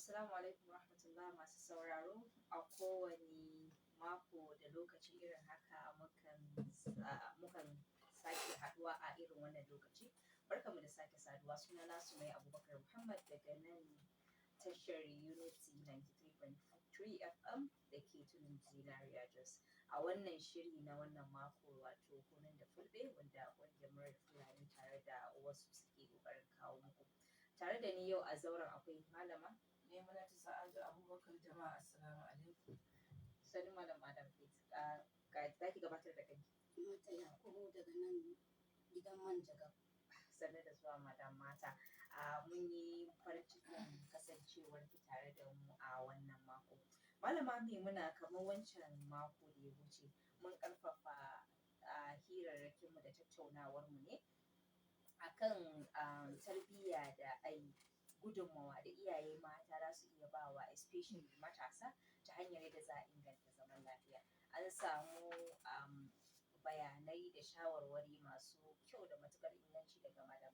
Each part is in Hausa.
Assalamu alaikum warahmatullahi masu sauraro. A kowane mako da lokaci irin haka mukan sake haduwa a irin wannan lokaci. Barkamu da sake saduwa. Sunana Sumai Abubakar Muhammad daga nan tashar Unity 93.3 FM da ke tudun Zinariya Jos. A wannan shiri na wannan mako wato kunun da fulbe wanda ƙungiyar Muryar Fulani tare da wasu suke ƙoƙarin kawo muku. Tare da ni yau a zauren akwai malama Maimunatu Sa'adu Abubakar. Jama'a assalamu alaikum. Sani Malam Adam Faith. Za ki gabatar da kanki. Mata Yakubu daga nan gidan Manjagab. Sannu da zuwa Madam Mata. Mun yi farin cikin kasancewar ki tare da mu a wannan mako. Malama Maimuna, kamar wancan mako da ya wuce mun ƙarfafa hirarrakinmu da tattaunawarmu ne akan tarbiyya da gudunmawa da iyaye mata za su iya bawa especially matasa ta hanyar yadda za a inganta zaman lafiya. An samu bayanai da shawarwari masu kyau da matuƙar inganci daga Madam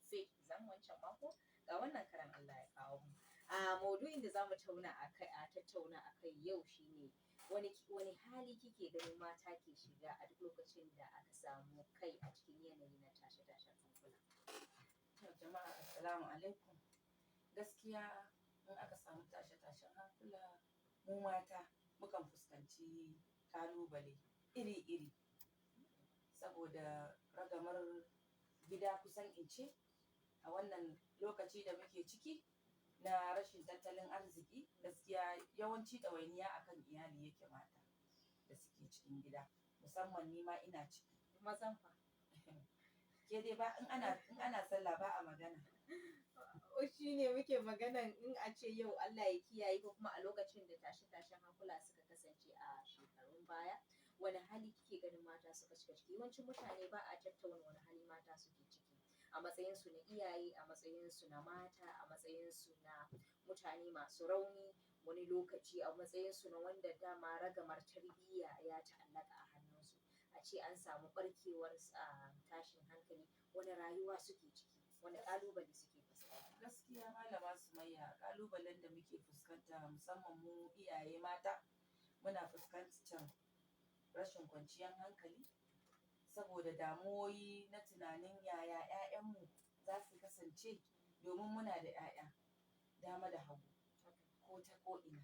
Faith Zam wancan mako. Ga wannan karan Allah ya kawo mu. Maudu'in da za mu tattauna a kai yau shine wani hali kike ganin mata ke shiga a duk lokacin da aka samu kai a cikin yanayi na tashe-tashen hankula. Jama'a assalamu alaikum. Gaskiya in aka samu tashe-tashen hankula mu mata mukan fuskanci ƙalubale iri-iri saboda ragamar gida kusan in ce a wannan lokaci da muke ciki na rashin tattalin arziki. Gaskiya yawanci ɗawainiya akan iyali yake mata da suke cikin gida, musamman ni ma ina ciki. Mazan fa. Ke dai ba in ana sallah ba a magana. Shi ne muke maganan in a ce yau Allah ya kiyaye ko kuma a lokacin da tashe-tashen hankula suka kasance a shekarun baya, wani hali kike ganin mata suka shiga ciki? Yawancin mutane ba a tattauna wani hali mata suke ciki a matsayinsu na iyaye, a matsayinsu na mata, a matsayinsu na mutane masu rauni, wani lokaci a matsayinsu na wanda dama ragamar tarbiyya ya ta'allaka a hannunsu. A ce an samu ɓarkewar tashin hankali, wani rayuwa suke ciki, wani ƙalubale suke fuskanta. Gaskiya Malama Sumayya, ƙalubalen da muke fuskanta musamman mu iyaye mata muna fuskantar rashin kwanciyar hankali saboda damuwoyi na tunanin yaya 'ya'yanmu za su kasance, domin muna da 'ya'ya dama da hagu ko ta ko'ina,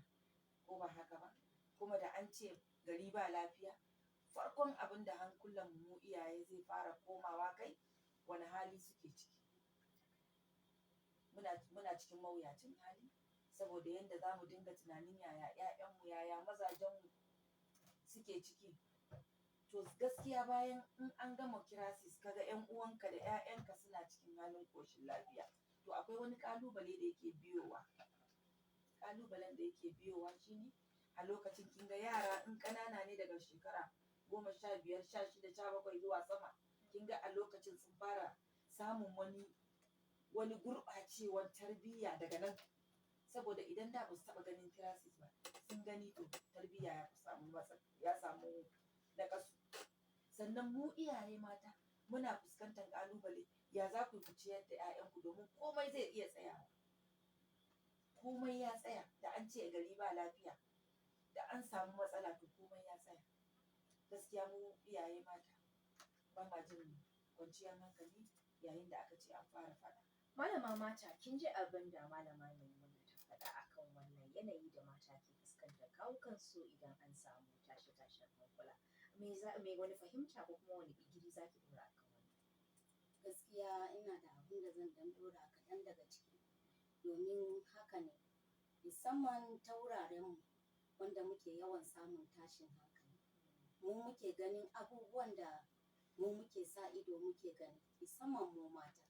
ko ba haka ba? Kuma da an ce gari ba lafiya, farkon abin da hankulan mu iyaye zai fara komawa kai wani hali suke ciki. Muna cikin mawuyacin hali saboda yadda za mu dinga tunanin yaya 'ya'yanmu, yaya mazajenmu suke ciki. To gaskiya bayan in an gama crisis kaga 'yan uwanka da 'ya'yanka suna cikin halin ƙoshin lafiya, to akwai wani ƙalubale da yake biyowa. Ƙalubalen da yake biyowa shine a lokacin kin ga yara in ƙanana ne daga shekara 15, 16, 17 zuwa sama, kin ga a lokacin sun fara samun wani gurɓacewar tarbiyya daga nan, saboda idan da ba su taɓa ganin crisis ba sun gani, to tarbiyya ya samu naƙasu. Sannan mu iyaye mata muna fuskantar ƙalubale, ya za ku ciyar da 'ya'yanku domin komai zai iya tsayawa. Komai ya tsaya da an ce gari ba lafiya, da an samu matsala to komai ya tsaya. Gaskiya mu iyaye mata ba ma jin kwanciyar hankali yayin da aka ce an fara faɗa. Malama Mata, kin ji abin da Malama Maimuna ta faɗa akan wannan yanayi da mata ke fuskantar kawukansu idan an samu tashe-tashen hankula. Wani fahimta ko kuma wani digiri za ki ɗora akan wannan? Gaskiya ina da abin da zan dan ɗora kaɗan daga ciki, domin haka ne musamman ta wurarenmu wanda muke yawan samun tashin hankali. Mu muke ganin abubuwan da mu muke sa ido muke gani, musamman mu mata.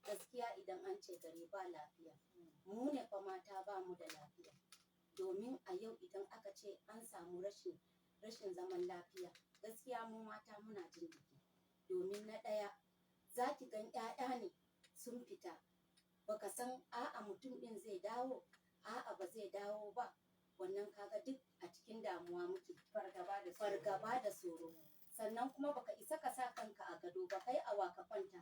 Gaskiya idan an ce gari ba lafiya, mu ne fa mata ba mu da lafiya. Domin a yau idan aka ce an samu rashin zaman lafiya, gaskiya mu mata muna jin jiki. Domin na ɗaya, za ki gan 'ya'ya ne sun fita, baka san a'a mutum ɗin zai dawo, a'a ba zai dawo ba. Wannan kaga duk a cikin damuwa muke, fargaba da tsoro. Sannan kuma baka isa ka sa kanka a gado ba, kai awa ka kwanta.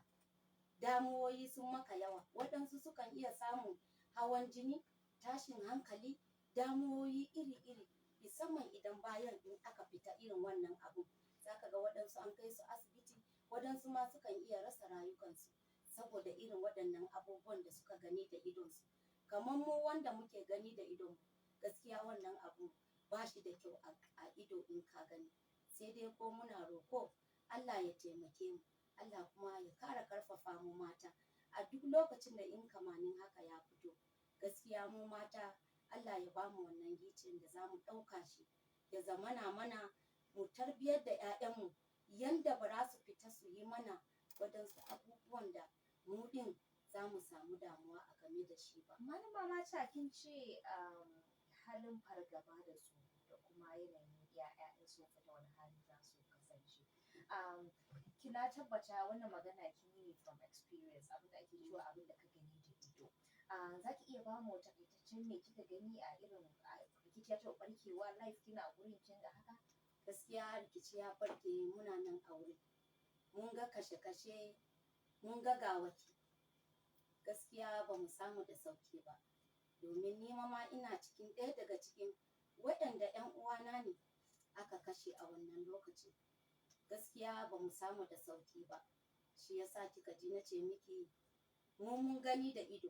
Damuwoyi sun maka yawa, waɗansu sukan iya samun hawan jini, tashin hankali, damuwoyi iri-iri, musamman idan bayan in aka fita irin wannan abu zaka ga waɗansu an kai su asibiti, waɗansu ma sukan iya rasa rayukansu saboda irin waɗannan abubuwan da suka gani da idonsu. Kamar mu wanda muke gani da idonmu, gaskiya wannan abu ba shi da kyau a ido in ka gani, sai dai ko muna roƙo Allah ya taimake mu, Allah kuma ya ƙara ƙarfafa mu mata a duk lokacin da in kamanin haka ya fito. Gaskiya mu mata Allah ya bamu wannan gicin da za mu ɗauka shi ya zamana mana mu tarbiyar da 'ya'yanmu yanda ba za su fita su yi mana waɗansu abubuwan da mu ɗin za mu samu damuwa a game da shi ba. Malama mata kin ce halin fargaba da su da kuma yanayin ya'ya in sun fita wani hali za su kasance. Kina tabbata wannan magana kin yi from experience, abin da ake cewa abin da ka gani da ido. Za ki iya ba mu takaitaccen me kika gani a irin rikici ya taɓa ɓarkewa life kina gurin kin ga haka? Gaskiya rikici ya ɓarke muna nan a wurin, mun ga kashe-kashe, mun ga gawaki. Gaskiya ba mu samu da sauƙi ba, domin ni ma ina cikin ɗaya daga cikin waɗanda 'yan uwana ne aka kashe a wannan lokacin. Gaskiya ba mu samu da sauƙi ba, shi yasa kika ji na ce miki mu mun gani da ido,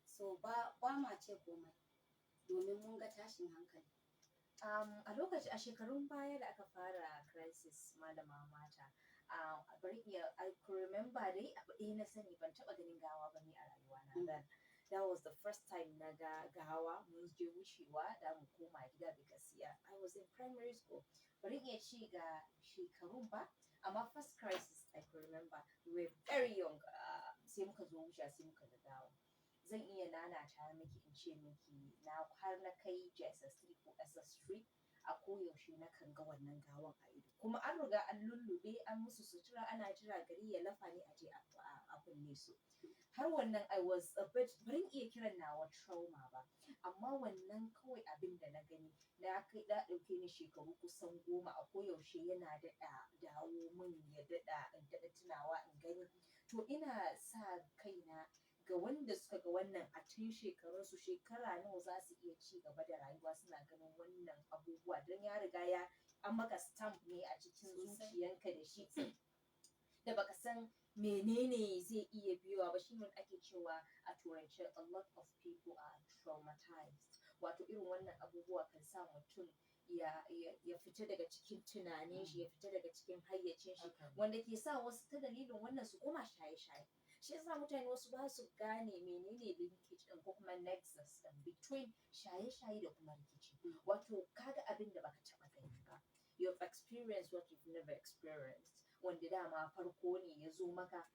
so ba ma ce komai domin mun ga tashin hankali. A shekarun baya da aka fara crisis malama mata, bari I could remember dai abu ɗaya na sani, ban taɓa ganin gawa ba ni a rayuwana then. That was the first time na ga gawa, mun je wucewa da mu koma gida because I was in primary school. Bari iya ce ga shekarun ba, amma first crisis I could remember, we were very young, sai muka zo wucewa sai muka ga gawa. Zan iya nanata miki in ce miki har na kai JSS3 ko SS3 a koyaushe na kan ga wannan gawan a ido. Kuma an riga an lullube an musu sutura ana jira gari ya lafa ne a je a binne su. Har wannan I was a bit, bari iya kiran nawa trauma ba, amma wannan kawai abin da na gani na ɗauke ni shekaru kusan 10 a koyaushe yana daɗa dawo min ya daɗa tunawa in gani. To ina sa kaina ga wanda suka ga wannan a tun shekarunsu, shekara nawa za su iya ci gaba da rayuwa suna ganin wannan abubuwa, don ya riga an maka stamp ne a cikin zuciyanka da shi da baka san menene zai iya biyowa ba. Shi ne ake cewa a turance a lot of people are traumatized, wato irin wannan abubuwa kan sa mutum ya fita daga cikin tunanin shi, ya fita daga cikin hayyacin shi, wanda ke sa wasu ta dalilin wannan su koma shaye-shaye. Shi yasa mutane wasu ba su gane menene linkage ɗin ko kuma nexus ɗin between shaye-shaye da kuma rikici. Wato kaga abin da baka taɓa gani ba, you have experienced what you've never experienced, wanda dama farko ne ya zo maka.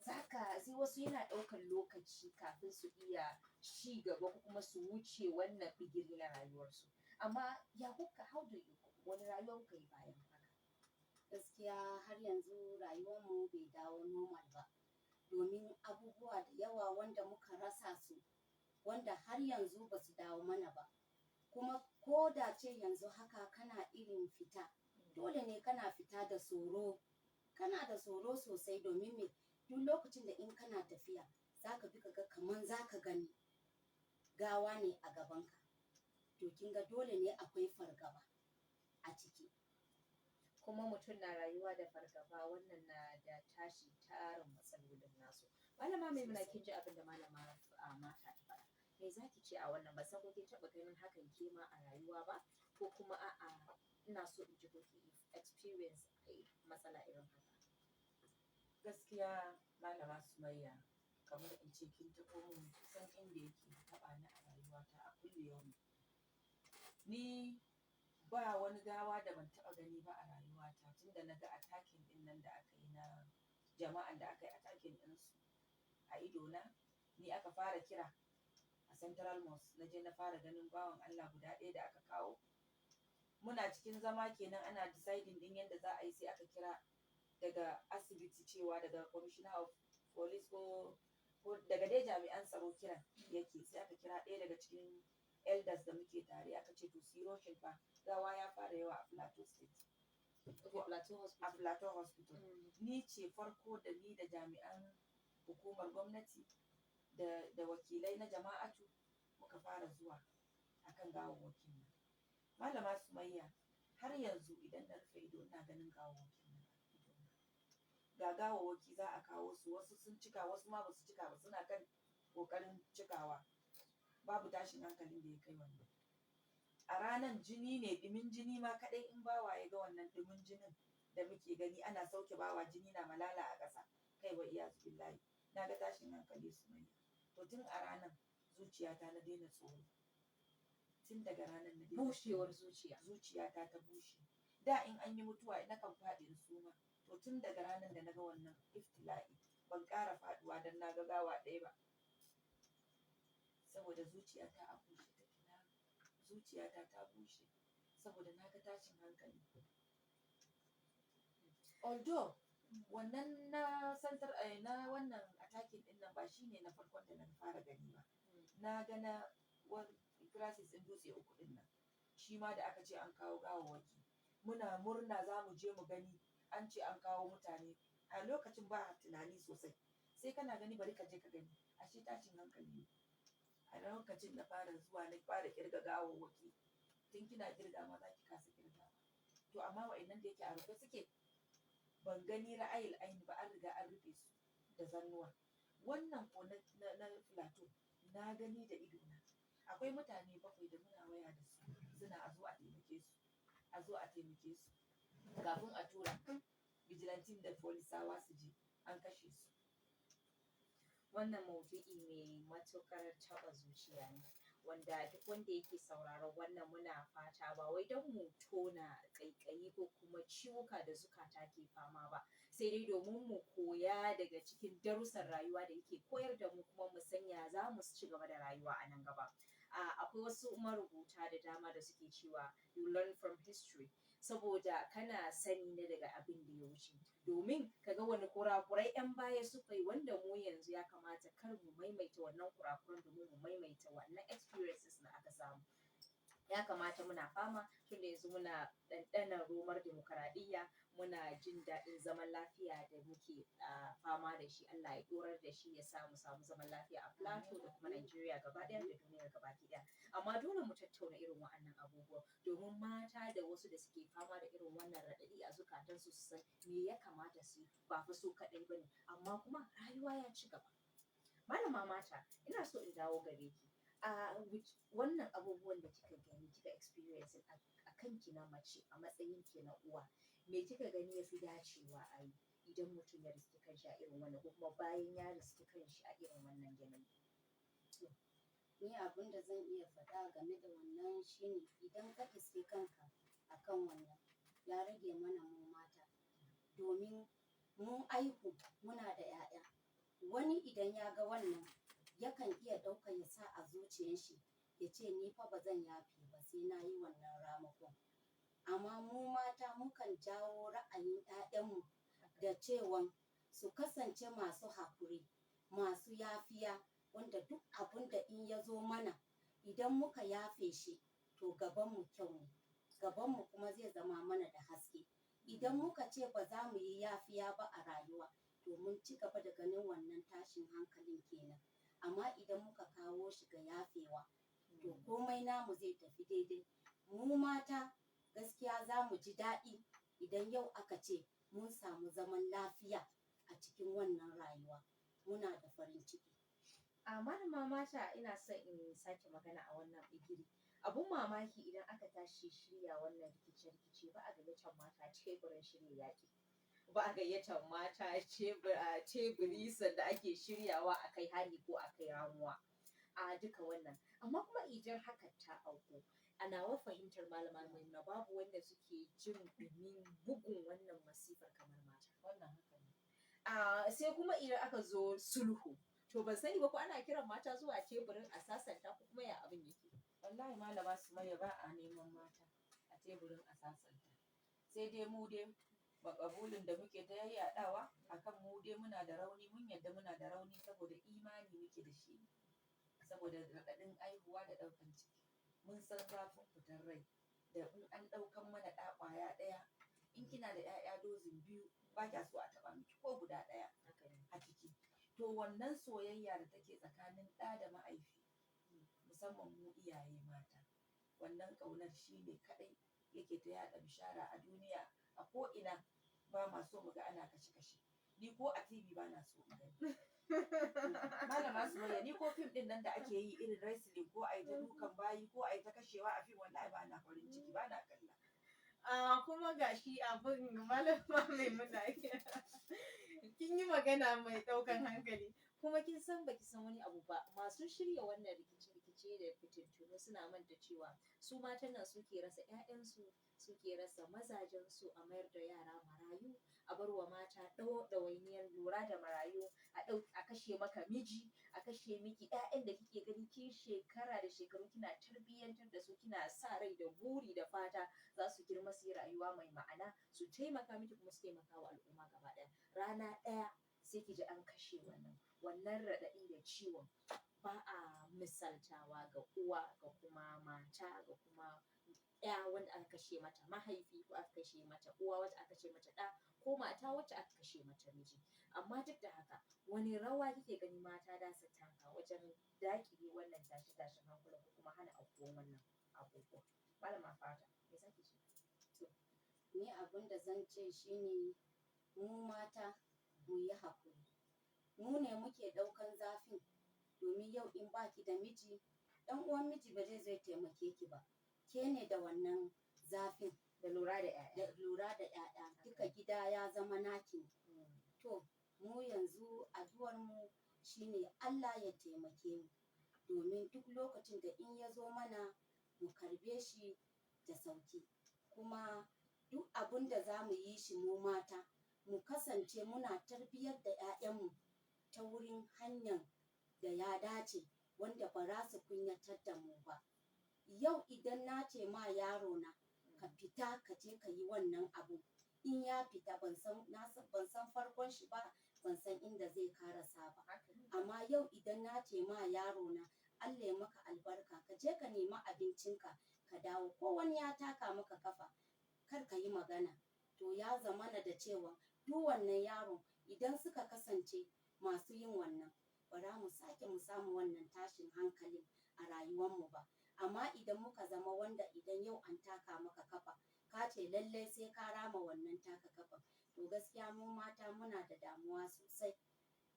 Sai wasu yana ɗaukar lokaci kafin su iya ci gaba ko kuma su wuce wannan bigiri na rayuwarsu. Amma wani rayuwa kuka yi bayan haka? Gaskiya har yanzu rayuwarmu bai dawo normal ba, domin abubuwa da yawa wanda muka rasa su, wanda har yanzu ba su dawo mana ba. Kuma ko da ce yanzu haka kana irin fita, dole ne kana fita da tsoro, kana da tsoro sosai, domin me, duk lokacin da in kana tafiya za ka bi ka ga kaman za ka gani gawa ne a gabanka, to kin ga dole ne akwai fargaba a ciki. Kuma mutum na rayuwa da fargaba, wannan na da tarin matsalolin nasu. Malama Maimuna, kin ji abin da malama mata ta faɗa, me za ki ce a wannan? Ba san ko kin taɓa ganin hakan ke ma a rayuwa ba, ko kuma a'a ina so in ji ko ki experience matsala irin haka. Gaskiya malama Sumayya, kamar in ce kin taɓo min kusan inda yake taɓa ni a rayuwata a kullum. Ni ba wani gawa da ban taɓa gani ba a rayuwata tunda na ga attacking ɗin nan da aka yi na jama'an da aka yi attacking ɗinsu a idona. Ni aka fara kira a Central Mosque, na je na fara ganin bawan Allah guda ɗaya da aka kawo. Muna cikin zama kenan ana deciding ɗin yadda za a yi, sai aka kira daga asibiti cewa daga Commissioner of Police ko daga dai jami'an tsaro kiran yake, sai aka kira ɗaya daga cikin elders da muke tare, aka ce to siroshin fa gawa ya fara yawa a Plateau State. A Plateau Hospital. Ni ce farko da ni da jami'an hukumar gwamnati da wakilai na jama'atu muka fara zuwa akan gawawwakin nan. Malama Sumayya, har yanzu idan na rufe ido ina ganin gawawwakin nan a idona. Ga gawawwaki za a kawo su, wasu sun cika wasu ma basu cika ba, suna kan ƙoƙarin cikawa. Babu tashin hankalin da ya kai wannan. A ranan jini ne, ɗumin jini ma kaɗai in bawa ya ga wannan ɗumin jinin da muke gani ana sauke bawa jini na malala a ƙasa, kai wa iyazu billahi, na ga tashin hankali Sumayya. To tun a ranan zuciyata na daina tsoro. Tun daga ranar na daina bushewar zuciya. zuciyata ta bushe. Da in an yi mutuwa nakan faɗi in suma. To tun daga ranar da na ga wannan iftila'i ban ƙara faɗuwa don na ga gawa ɗaya ba. Saboda zuciyata a bushe take, zuciyata ta bushe saboda na ga tashin hankali. Although wannan na wannan attacking ɗin nan ba shine na farkon da na fara gani ba. Na ga na crisis ɗin Dutse Uku ɗin nan. Shi ma da aka ce an kawo gawawwaki. Muna murna za mu je mu gani, an ce an kawo mutane. A lokacin ba tunani sosai. Sai kana gani bari ka je ka gani. Ashe tashin hankali ne. A lokacin na fara zuwa na fara ƙirga gawawwaki. Tun kina ƙirga ma za ki kasa ƙirgawa. To amma wa'innan da yake a rufe suke, ban gani ra'ayil aini ba, an riga an rufe su da zannuwa. Wannan ko na Plateau na gani da idona. Akwai mutane 7 da muna waya da su, suna a zo a taimake su, a zo a taimake su. Kafin a tura vigilantin da polisawa su je, an kashe su. Wannan maudu'i mai matuƙar taɓa zuciya ne, wanda duk wanda yake sauraron wannan muna fata ba wai don mu tona ƙaiƙayi ko kuma ciwuka da zukata ke fama ba, sai dai domin mu koya daga cikin darussan rayuwa da yake koyar da mu kuma mu san ya za mu ci gaba da rayuwa a nan gaba. Akwai wasu marubuta da dama da suke cewa you learn from history, saboda kana sani ne daga abin da ya wuce, domin ka ga wani kurakurai 'yan baya suka yi wanda mu yanzu ya kamata kar mu maimaita wannan kurakuran domin mu maimaita wannan experiences da aka samu. Ya kamata muna fama tunda yanzu muna ɗanɗanar romar dimokuraɗiyya, muna jin daɗin zaman lafiya da muke fama da shi. Allah ya ɗorar da shi ya sa mu samu zaman lafiya a Plateau da kuma Najeriya gaba ɗaya da duniyar gaba ɗaya. Amma dole mu tattauna irin wa'annan abubuwa domin mata da wasu da suke fama da irin wannan raɗaɗi a zukatansu su san me ya kamata su yi, ba fa su kaɗai ba ne, amma kuma rayuwa ya ci gaba. Malama Mata, ina so in dawo gare ki. Wannan abubuwan da kika gani kika experience a kanki na mace a matsayin ki na uwa, me kika gani ya fi dacewa a yi idan mutum ya riski kanshi a irin wannan ko kuma bayan ya riski kanshi a irin wannan yanayi? Ni abin da zan iya faɗa game da wannan shine idan ka iske kanka akan wannan ya rage mana mu mata, domin mun aihu muna da 'ya'ya. Wani idan ya ga wannan yakan iya ɗauka ya sa a zuciyar shi ya ce ni fa ba zan yafe ba sai na yi wannan ramakon. Amma mu mata mukan jawo ra'ayin 'ya'yanmu da cewan su kasance masu haƙuri, masu yafiya, wanda duk abun da in ya zo mana idan muka yafe shi to gabanmu kyau ne, gabanmu kuma zai zama mana da haske. Idan muka ce ba za mu yi yafiya ba a rayuwa to mun ci gaba da ganin wannan tashin hankalin kenan. Amma idan muka kawo shi ga yafewa to komai namu zai tafi daidai. Mu mata gaskiya za mu ji daɗi idan yau aka ce mun samu zaman lafiya a cikin wannan rayuwa. Muna da farin ciki. Malama Mata, ina son in sake magana a wannan bigiri. Abun mamaki idan aka tashi shirya wannan rikice-rikice ba a gayyatar mata teburin shirya yaƙi. Ba a gayyatar mata teburi sanda ake shiryawa a kai hari ko a kai ramuwa. Duka wannan. Amma kuma idan hakan ta auku, a nawa fahimtar Malama Maimuna babu wanda suke jin ɗumin bugun wannan masifar kamar mata. Wannan haka ne. Sai kuma idan aka zo sulhu, to ban sani ba ko ana kiran mata zuwa teburin a sasanta ko kuma ya abin yake. Wallahi Malama Sumayya ba a neman mata a teburin a sasanta. Sai dai mu dai makabulin da muke ta yayyadawa akan mu dai muna da rauni, mun yadda muna da rauni saboda imani muke da shi, saboda raɗaɗin aihuwa da ɗaukan ciki. Mun san zafin fitar rai da in an ɗaukan mana ɗa ƙwaya ɗaya, in kina da 'ya'ya dozin 2 ba kya so a taɓa miki ko guda ɗaya a ciki. to wannan soyayya da take tsakanin ɗa da ma'aifi, musamman mu iyaye mata, wannan ƙaunar shi ne kaɗai yake ta yaɗa bishara a duniya a ko'ina. Ba ma so mu ga ana kashe-kashe, ni ko a TV ba na so in gani. Malama Sumayya, ni ko fim ɗin nan da ake yi irin wrestling ko a yi ta dukan bayi ko a yi ta kashewa a fim, wallahi ba na farin ciki, ba na kalla. Kuma gashi abin malama Maimuna kin yi magana mai ɗaukan hankali, kuma kin san baki san wani abu ba, masu shirya wannan rikice-rikice da fitintunu suna manta cewa su matan nan suke rasa 'ya'yansu, suke rasa mazajensu, a mayar da yara marayu, a bar wa mata ɗawainiyar lura da marayu, a kashe maka miji, a kashe miki 'ya'yan da kike gani kin shekara da shekaru kina tarbiyyantar da su, kina sa rai da buri da fata za su girma su yi rayuwa mai ma'ana, su taimaka miki kuma su taimaka wa al'umma gaba ɗaya. Rana ɗaya sai ki ji an kashe wannan raɗaɗi da ciwon ba a misaltawa ga uwa, ga kuma mata, ga kuma ya wanda aka kashe mata mahaifi, ko aka kashe mata uwa wacce aka kashe mata ɗa, ko mata wacce aka kashe mata miji. Amma duk da haka, wani rawa kike gani mata da su taka wajen daƙile wannan tashe-tashen hankula ko kuma hana aukuwan wannan abubuwa? Malama Fata, me zaki ce? Ni abin da zan ce shine mu mata mu yi haƙuri. Mu ne muke ɗaukan zafin, domin yau in baki da miji, ɗan uwan miji ba zai taimake ki ba. Ke ne da wannan zafin Da lura da 'ya'ya. Duka gida ya zama naki. To mu yanzu addu'ar mu shine Allah ya taimake mu, domin duk lokacin da in ya zo mana mu karbe shi da sauki. Kuma duk abin da za mu yi shi mu mata, mu kasance muna tarbiyyar da 'ya'yanmu ta wurin hanyar da ya dace, wanda ba za su kunyatar da mu ba. Yau idan na ce ma yaro na ka fita ka je ka yi wannan abu, in ya fita ban san farkon shi ba, ban san inda zai karasa ba. Amma yau idan na ce ma yaro na Allah ya maka albarka, ka je ka nemi abincinka ka dawo, ko wani ya taka maka kafa kar ka yi magana. To ya zamana da cewa duk wannan yaron idan suka kasance masu yin wannan, ba za mu sake mu samu wannan tashin hankalin a rayuwarmu ba. Amma idan muka zama wanda idan yau an taka maka kafa, ka ce lallai sai ka rama wannan taka kafa, to gaskiya mu mata muna da damuwa sosai.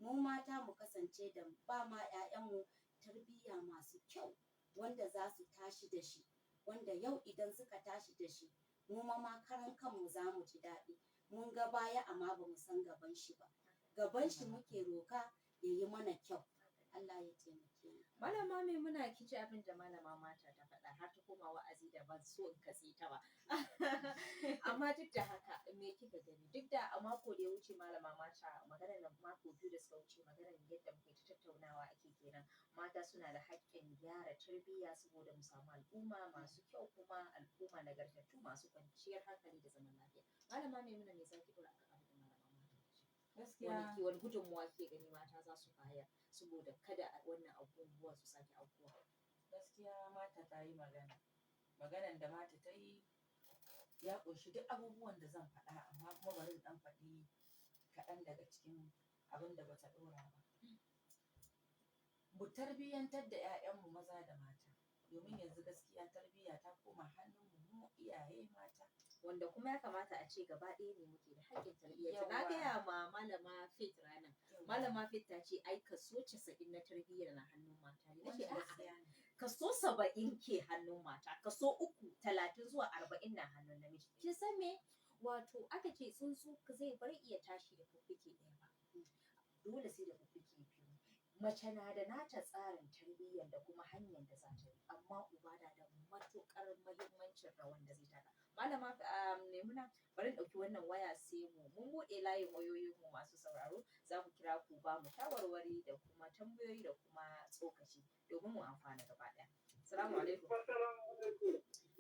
Mu mata mu kasance da ba ma 'ya'yanmu tarbiyya masu kyau, wanda za su tashi da shi, wanda yau idan suka tashi da shi, mu ma karan kanmu za mu ji daɗi. Mun ga baya amma ba mu san gaban shi ba. Gaban shi muke roka ya yi mana kyau. Allah ya taimake mu. Malama Maimuna, ki ji abin da malama mata ta faɗa, har ta koma wa'azi da ban so in katse ta ba. Amma duk da haka, me kika gani? Duk da a mako da ya wuce malama mata, maganar nan mako 2 da suka wuce, maganar yadda muke ta tattaunawa ake kenan. Mata suna da haƙƙin gyara tarbiyya saboda mu samu al'umma masu kyau, kuma al'umma nagartattu masu kwanciyar hankali da zaman lafiya. Malama Maimuna, me zaki ɗora akan abin da malama mata ta ce? Gaskiya Wani gudunmuwa ke gani mata za su bayar saboda kada wannan abubuwa su sake aukuwa? gaskiya mata ta yi maganan da mata ta yi ya ƙunshi duk abubuwan da zan faɗa, amma kuma bari in ɗan faɗi kaɗan daga cikin abin da bata ɗora ba. Mu tarbiyyantar da 'ya'yanmu maza da mata, domin yanzu gaskiya tarbiyya ta koma hannunmu mu iyaye mata. Wanda kuma ya kamata a ce gaba ɗaya ne muke da haƙƙin tarbiyya. Yawwa. Na gaya ma malama Faith ranar. Malama Faith ta ce ai kaso 90 na tarbiyyar na hannun mata ne. Nace a'a, kaso 70 ke hannun mata, kaso 30 zuwa 40 na hannun namiji. Kin san me? Wato aka ce tsuntsu zai bar iya tashi da fuffuke ɗaya ba. Dole sai da fuffuke biyu. Mace na da nata tsarin tarbiyyar da kuma hanyar da za ta yi, amma uba na da matuƙar muhimmancin rawan da zai taka. Malama Maimuna, bari in ɗauki wannan waya sai mun buɗe layin wayoyinmu masu sauraro, za ku kira ku ba mu shawarwari da kuma tambayoyi da kuma tsokaci domin mu amfana gaba ɗaya. Assalamu alaikum.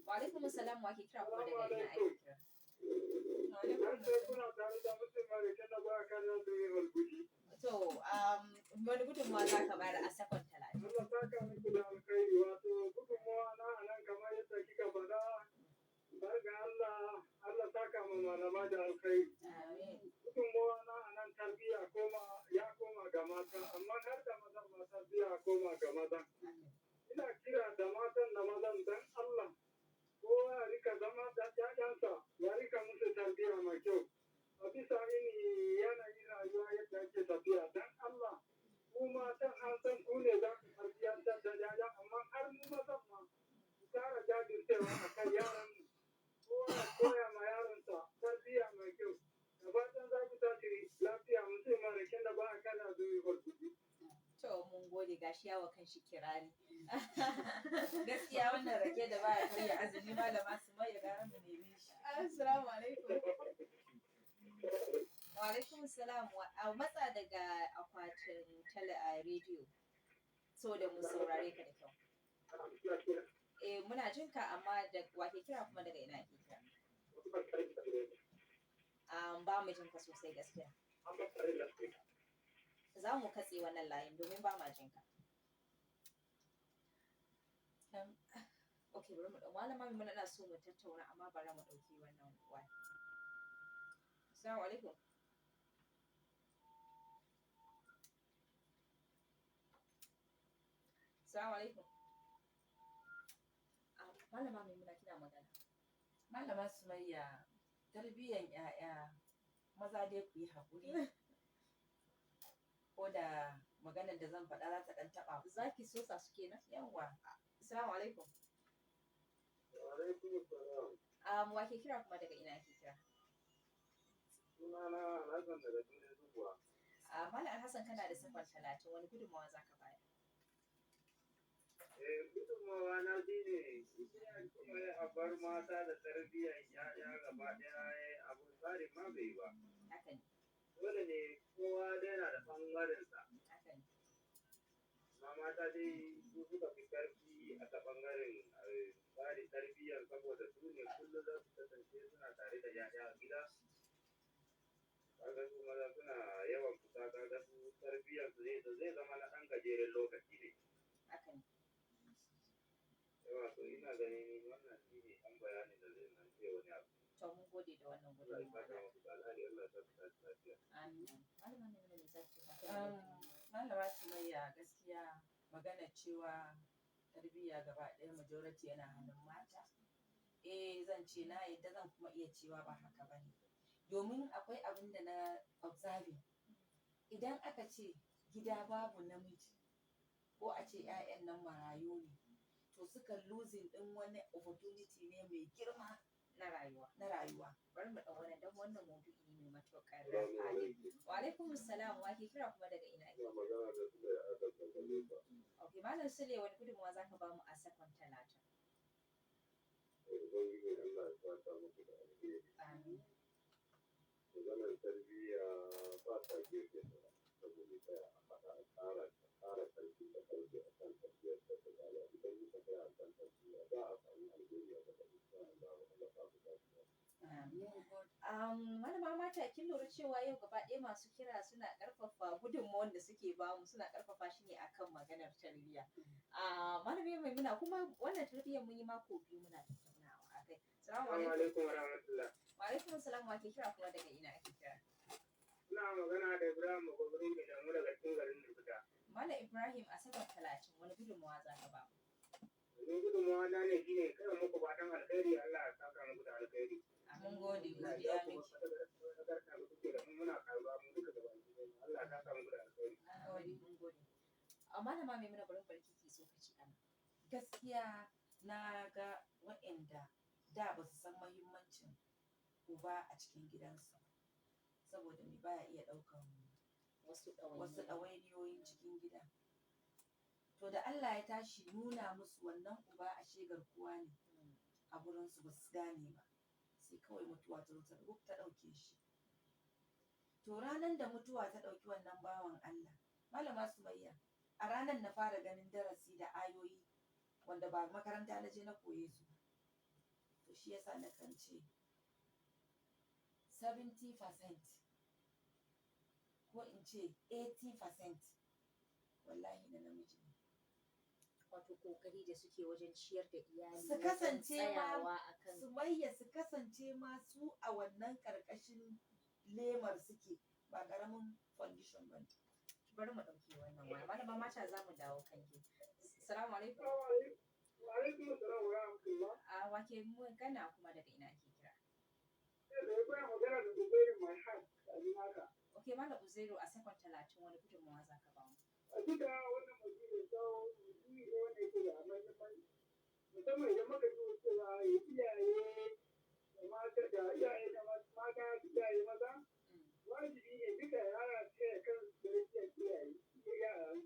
Wa alaikum assalam, wa ke kira kuma daga ina ake kira? To, wani gudunmawa za ka bayar a sakon 30? Allah saka miki da alkhairi, wato gudunmawa na a nan kamar yadda kika faɗa, barga Allah saka ma malama da alkhairi. Amin. Gudunmawa na a nan tarbiyya ya koma ga mata amma har da mazan ma tarbiyya koma ga maza. Ina kira da matan da mazan dan Allah kowa ya rika zama da ƴaƴansa ya rika musu tarbiyya mai kyau. A bisa ini yanayin rayuwa yadda ake tafiya dan Allah ku matan an san ku ne za ku tarbiyyantar da ƴaƴa amma har mu mazan ma ku ƙara jajircewa a kan yaran mu. Kowa ya koya ma yaronsa tarbiyya mai kyau. Da fatan za ku tashi lafiya mutum ma raken da ba a kada zuwa barkutu. To mun gode gashi yawa kan shi kirari. Gaskiya wannan rake da baya karya azumi malama Sumayya gara mu neme shi. Assalamu alaikum. Wa alaikum salam. A matsa daga akwatin rediyo so da mu saurare ka da kyau. Muna jin ka amma da wake kira kuma daga ina ake kira? Ba mu jin ka sosai gaskiya. Za mu katse wannan layin domin ba ma jin ka. Okay, bari mu malama Maimuna ina so mu tattauna amma bari mu ɗauki wannan waya. Assalamu alaikum. Assalamu alaikum. Malama Maimuna kina magana. Malama Sumayya tarbiyyan ƴaƴa maza dai ku yi haƙuri. Ko da maganar da zan faɗa za ta ɗan taɓa ku. Zaki so sa su kenan? Yawwa. Assalamu alaikum. Wa alaikum salam. Wa ke kira kuma daga ina ake kira? Sunana Alhassan daga Turai Zubuwa. Malam Alhassan kana da sakon 30 wani gudunmawa za ka bayar? Gudunmawa na shi ne kuma a bar mata da tarbiyyar ya'ya gaba ɗaya abun tsarin ma bai ba. Haka ne. Dole ne kowa dai na da ɓangarensa. Haka ne. Amma mata dai su suka fi ƙarfi a ta ɓangaren tsarin tarbiyyar saboda su ne kullum za su kasance suna tare da ya'ya a gida. Kaga su maza suna yawan fita kaga su tarbiyyar su zai zama na ɗan gajeren lokaci ne. Haka ne. Yawa to ina ganin wannan shi ne ɗan bayanin da zai nan ce wani abu. To mun gode da wannan Allah ya gudunmawa. saka muku da alheri, Allah ya saka ku lafiya. Amin. Malama Maimuna me za ki ce? Malama Sumayya gaskiya magana cewa tarbiyya gaba ɗaya majority yana hannun mata. Zan ce na yadda zan kuma iya cewa ba haka ba ne. Domin akwai abin da na observing. Idan aka ce gida babu namiji ko a ce 'ya'yan nan marayu ne to suka losing ɗin wani opportunity ne mai girma Na rayuwa. Bari mu ɗau wannan don wannan maudu'i ne mai matuƙar amfani. Wa alaikum salam. Wa ke kira kuma daga ina ake? Ina magana da su da aka kankane ba. Okay, Malam Sule wani gudunmawa za ka ba mu a sakon 30? Ubangiji Allah ya saka muku da alheri. Amin. Maganar tarbiyya ba ta gefe da saboda ta a haɗa a ƙara ƙarfi da ƙarfi a kan tarbiyyar da ta gaba. Idan muka tsaya a kan tarbiyya za a samu alheri a gaba. Insha Allah Allah ta fi lafiya. Malama mata kin lura cewa yau gaba ɗaya masu kira suna ƙarfafa gudunmawar da suke bamu suna ƙarfafa shi ne akan maganar tarbiyya. Malami Maimuna kuma wannan tarbiyyar mun yi mako 2 muna tattaunawa a kai. Assalamu Assalamu alaikum. alaikum wa rahmatullah. Wa alaikum assalam. Wa ke kira kuma daga ina ake kira? Ina magana da Ibrahim Magogorin da mu daga cikin garin Nufuta. Malam Ibrahim a sakon 30 wani gudunmawa za ka ba mu? Ni gudunmawa na ne shine kai muku fatan alheri Allah ya saka muku da alheri. Mun gode Allah godiya ya ku miki. da kuke da muna karuwa mu duka gaba ɗaya. Allah ya saka muku da alheri. Mun gode. Malama Maimuna bari barki ki so ka ci ana. Gaskiya na ga waɗanda da ba su san mahimmancin uba a cikin gidansa saboda me baya iya ɗaukan Wasu wasu ɗawainiyoyin cikin gida. To da Allah ya tashi nuna musu wannan uba a shegar kuwa ne a gurinsu ba su gane ba. Sai kawai mutuwa ta zo ta ɗauke shi. To ranar da mutuwa ta ɗauki wannan bawan Allah, Malama Sumayya, a ranar na fara ganin darasi da ayoyi wanda ba makaranta na je na koye su. To shi yasa na kan ce 70% ko in ce 80% wallahi na namiji ne. wato kokari da suke wajen ciyar da iyali Su kasance ma tsayawa akan Sumayya su kasance ma su a wannan ƙarƙashin lemar suke ba ƙaramin condition ba ne. bari mu ɗauki wannan waya. Malama Mata za mu dawo kanki. Assalamu alaikum. Wa alaikum assalam wa rahmatullah. A wake magana kuma daga ina ake kira? Kuna magana da Zubairu My Heart a haka. Okay, Malam Uzairu a sakon 30 wani gudunmawa za ka ba mu? A duka wannan mutum sau ne wanda yake da mahimmanci. Musamman idan muka ji cewa iyaye da mata da iyaye da mata da iyaye maza wajibi ne duka yara ce kan tarbiyyar iyaye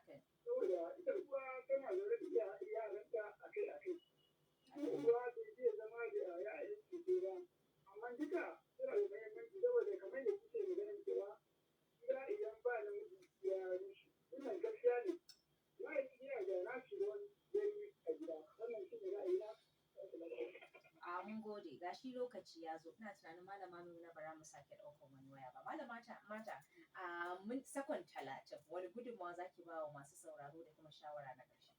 Okay. saboda ita kuwa tana lura da yaranta akai-akai. Uwa bai zai zama da yayan su ba, amma duka suna da mahimmanci saboda kamar da kuke maganin cewa gida idan ba da miji ya rushe. Wannan gaskiya ne. Yana da nashi wani gani a gida. Wannan shi ne ra'ayina. A mun gode, gashi lokaci ya zo. Ina tunanin Malama Maimuna bara mu sake ɗaukar wani waya ba. Malama Mata, a mun sakon 30 wani gudunmawa za ki ba wa masu sauraro da kuma shawara na ƙarshe?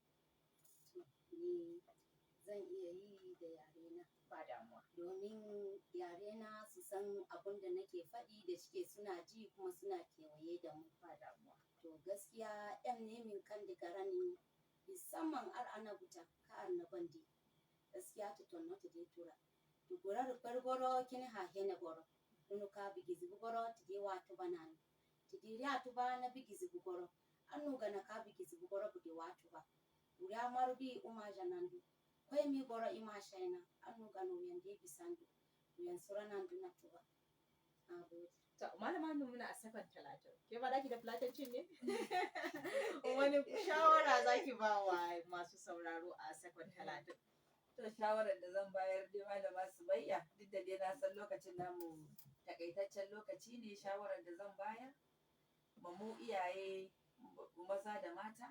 Ni zan iya yi da yarena. Ba damuwa. Domin yarena su san abin da nake faɗi da shike suna ji kuma suna kewaye da mu. Ba damuwa. To gaskiya yan nemin kan da garani musamman ar ana buta ka arna bandi. Gaskiya to tonno to je tura. To gorar goro kin ha hene goro. Dunu ka bigizi goro to je wato banani. To je ya to bana bigizi goro. Annu gana ka bigizi goro bude wato ba. Uriya marudi uma janandu. Kwai mi goro ima shaina. Annu gano yande bisandu. Uyan suranan duna tuba. Agode. To, Malama Maimuna a sakon 30. Ke ba daki da fulatancin ne? Wani shawara za ki ba wa masu sauraro a sakon 30? To shawarar da zan bayar dai Malama Sumayya duk da dai na san lokacin namu takaitaccen lokaci ne shawarar da zan bayar mu iyaye maza da mata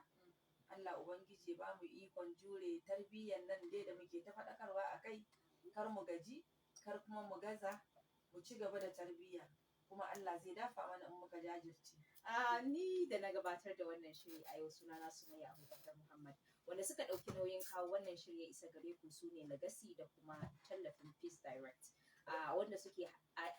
Allah Ubangiji ba mu ikon jure tarbiyyar nan dai da muke ta faɗakarwa a kai kar mu gaji kar kuma mu gaza mu ci gaba da tarbiyya kuma Allah zai dafa mana in muka jajirce. Ni da na gabatar da wannan shiri a yau sunana Sumayya Abubakar Muhammad. Wanda suka ɗauki nauyin kawo wannan shiri ya isa gare ku su ne Legacy da kuma tallafin Peace Direct. Wanda suke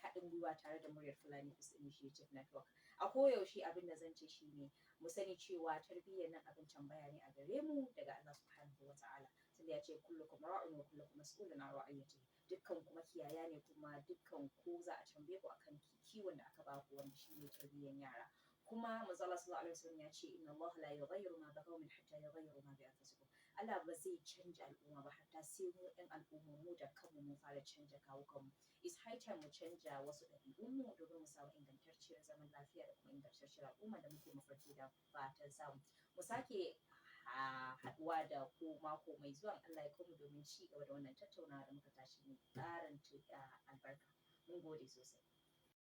haɗin gwiwa tare da muryar Fulani Peace Initiative Network. A koyaushe abin da zan ce shi ne mu sani cewa tarbiyyar nan abin tambaya ne a gare mu daga Allah Subhanahu wa ta'ala. Tunda ya ce kullukum ra'un wa kullukum mas'ulun an ra'iyatihi. Dukkan kuma kiyaya ne kuma dukkan ku za a tambaye ku akan kiwon da aka ba ku wanda shi ne tarbiyyar yara. Kuma manzo Allah sallallahu alaihi wasallam ya ce inna Allah la yughayyiru ma biqaumin hatta yughayyiru ma bi anfusihim. Allah ba zai canja al'umma ba hatta sai mu ɗan al'umma mu da kanmu mun fara canja kawukanmu. It's high time mu canja wasu ɗabi'unmu domin mu samu ingantacciyar zaman lafiya da kuma ingantacciyar al'umma da muke mafarki da fatan samu. Mu sake haɗuwa da ku mako mai zuwa Allah ya kawo mu domin ci gaba da wannan tattaunawa da muka tashi ne ƙarin albarka. Mun gode sosai.